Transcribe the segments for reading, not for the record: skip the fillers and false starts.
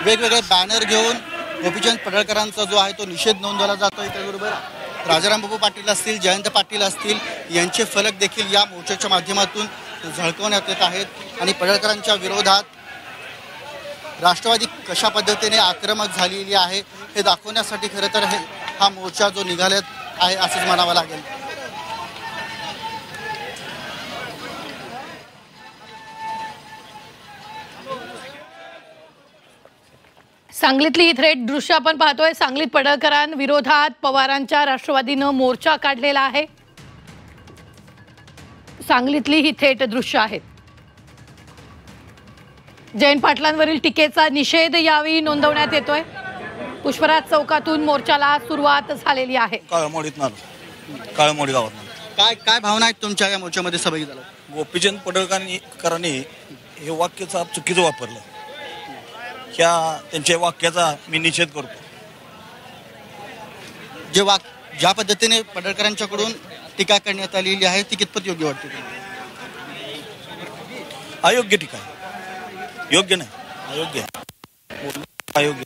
वेगवेगळे बॅनर घेऊन गोपीचंद पडळकरांचा जो आहे तो निषेध नोंदवला जातो। त्याचबरोबर राजारामबापू पाटील असतील, जयंत पाटील असतील यांचे फलक देखील या मोर्चाच्या माध्यमातून झळकवण्यात येत आहेत आणि पडळकरांच्या विरोधात राष्ट्रवादी कशा पद्धतीने आक्रमक झालेली आहे हे दाखवण्यासाठी खरं तर हा मोर्चा जो निघालेत आहे असंच म्हणावं लागेल। सांगलीतली ही थेट दृश्य आपण पाहतोय। सांगलीत पडळकरांविरोधात पवारांच्या राष्ट्रवादीनं मोर्चा काढलेला आहे। सांगलीतली ही थेट दृश्य आहेत। जयंत पाटलांवरील टीकेचा निषेध यावेळी नोंदवण्यात येतोय। पुष्पराज चौकातून मोर्चाला सुरुवात झालेली आहे। काळमोडी गावात काय भावना आहेत तुमच्या या मोर्चामध्ये सहभागी झाला? गोपीचंद पडळकरांनी हे वाक्याचा चुकीचं वापरलं, त्यांच्या वाक्याचा मी निषेध करतो। ज्या पद्धतीने पडळकरांच्याकडून टीका करण्यात आलेली आहे ती कितपत योग्य वाटते? अयोग्य टीका, योग्य नाही, अयोग्य अयोग्य।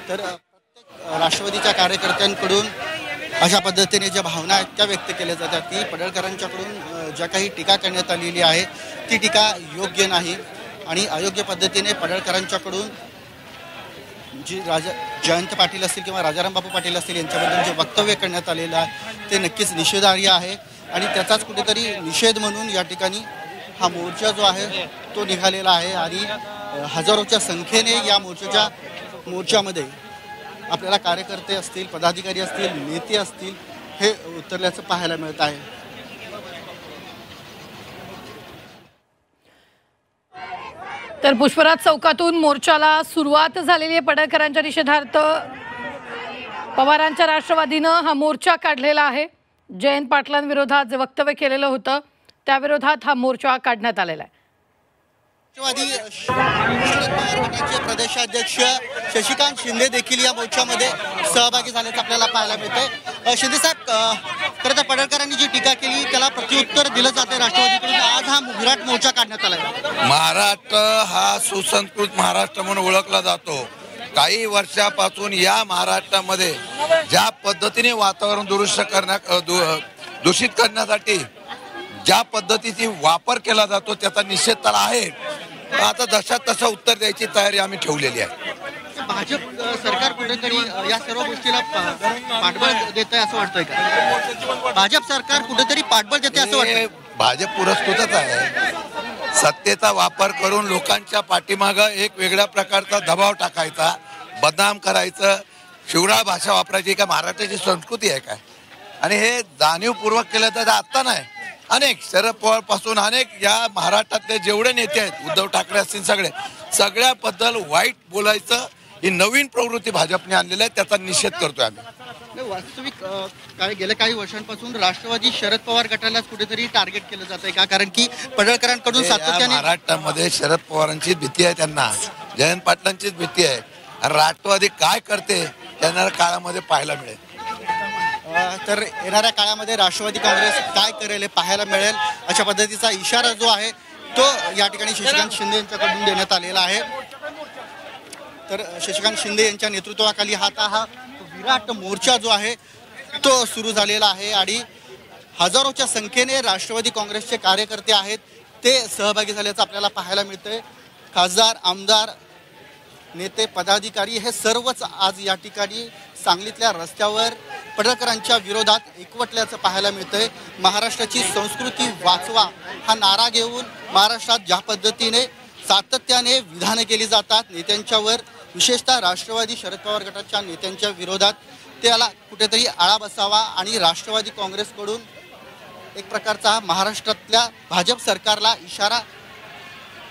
तर प्रत्येक राष्ट्रवादीच्या कार्यकर्त्यांकडून अशा पद्धतीने ज्या भावना आहेत त्या व्यक्त केल्या जातात की पडळकरांच्याकडून ज्या काही टीका करण्यात आलेली आहे ती टीका योग्य नाही आणि अयोग्य पद्धतीने पडळकरांच्याकडून जी जयंत पाटील असतील किंवा राजारामबापू पाटील असतील यांच्याबद्दल जे वक्तव्य करण्यात आलेलं आहे ते नक्कीच निषेधार्ह आहे आणि त्याचाच कुठेतरी निषेध म्हणून या ठिकाणी हा मोर्चा जो आहे तो निघालेला आहे आणि हजारोच्या संख्येने या मोर्चामध्ये आपल्याला कार्यकर्ते असतील, पदाधिकारी असतील, नेते असतील हे उतरल्याचं पाहायला मिळत आहे। तर पुष्पराज चौकातून मोर्चाला सुरुवात झालेली आहे। पडळकरांच्या निषेधार्थ पवारांच्या राष्ट्रवादीनं हा मोर्चा काढलेला आहे। जयंत पाटलांविरोधात जे वक्तव्य केलेलं होतं त्याविरोधात हा मोर्चा काढण्यात आलेला आहे। राष्ट्रवादी प्रदेशाध्यक्ष शशिकांत शिंदे देखील या मोर्चामध्ये सहभागी झाल्याचं आपल्याला पाहायला मिळतंय। शिंदे साहेब, खरं तर पडळकरांनी जी टीका केली त्याला प्रत्युत्तर दिलं जाते राष्ट्रवादीकडून। आज हा विराट मोर्चा काढण्यात आलाय। महाराष्ट्र हा सुसंस्कृत महाराष्ट्र म्हणून ओळखला जातो। काही वर्षापासून या महाराष्ट्रामध्ये ज्या पद्धतीने वातावरण दूषित करण्यासाठी ज्या पद्धतीची वापर केला जातो त्याचा निषेध तर आहे। आता जशा तसं उत्तर द्यायची तयारी आम्ही ठेवलेली आहे। भाजप सरकार कुठेतरी या सर्व गोष्टीला पाठबळ देतंय असं वाटतंय का? भाजप सरकार कुठेतरी पाठबळ देते असं वाटतंय? भाजप पुरस्कृतच आहे। सत्तेचा वापर करून लोकांच्या पाठीमागं एक वेगळ्या प्रकारचा दबाव टाकायचा, बदनाम करायचं, शिवराळ भाषा वापरायची का महाराष्ट्राची संस्कृती आहे काय? आणि हे जाणीवपूर्वक केलं तर आता नाही, अनेक शरद पवार पासून अनेक या महाराष्ट्रातले जेवढे नेते आहेत, उद्धव ठाकरे असतील, सगळ्याबद्दल वाईट बोलायचं ही नवीन प्रवृत्ती भाजपने आणलेली आहे। त्याचा निषेध करतोय आम्ही। वास्तविक गेल्या काही वर्षांपासून राष्ट्रवादी शरद पवार गटाला कुठेतरी टार्गेट केलं जात आहे का? कारण की पडळकरांकडून सातत्याने महाराष्ट्रामध्ये शरद पवारांची भीती आहे, त्यांना जयंत पाटलांचीच भीती आहे आणि राष्ट्रवादी काय करते येणाऱ्या काळामध्ये पाहायला मिळेल। तर येणाऱ्या काळामध्ये राष्ट्रवादी काँग्रेस काय करेल हे पाहायला मिळेल अशा पद्धतीचा इशारा जो आहे तो या ठिकाणी शशिकांत शिंदे यांच्याकडून देण्यात आलेला आहे। तर शशिकांत शिंदे यांच्या नेतृत्वाखाली हा विराट मोर्चा जो आहे तो सुरू झालेला आहे आणि हजारोच्या संख्येने राष्ट्रवादी काँग्रेसचे कार्यकर्ते आहेत ते सहभागी झाल्याचं आपल्याला पाहायला मिळतंय। खासदार, आमदार, नेते, पदाधिकारी हे सर्वच आज या ठिकाणी सांगलीतल्या रस्त्यावर पडळकरांच्या विरोधात एकवटल्याचं पाहायला मिळतंय। महाराष्ट्राची संस्कृती वाचवा हा नारा घेऊन महाराष्ट्रात ज्या पद्धतीने सातत्याने विधानं केली जातात नेत्यांच्यावर, विशेषतः राष्ट्रवादी शरद पवार गटाच्या नेत्यांच्या विरोधात, त्याला कुठेतरी आळा बसावा आणि राष्ट्रवादी काँग्रेसकडून एक प्रकारचा महाराष्ट्रातल्या भाजप सरकारला इशारा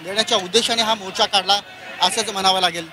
देण्याच्या उद्देशाने हा मोर्चा काढला असंच म्हणावं लागेल।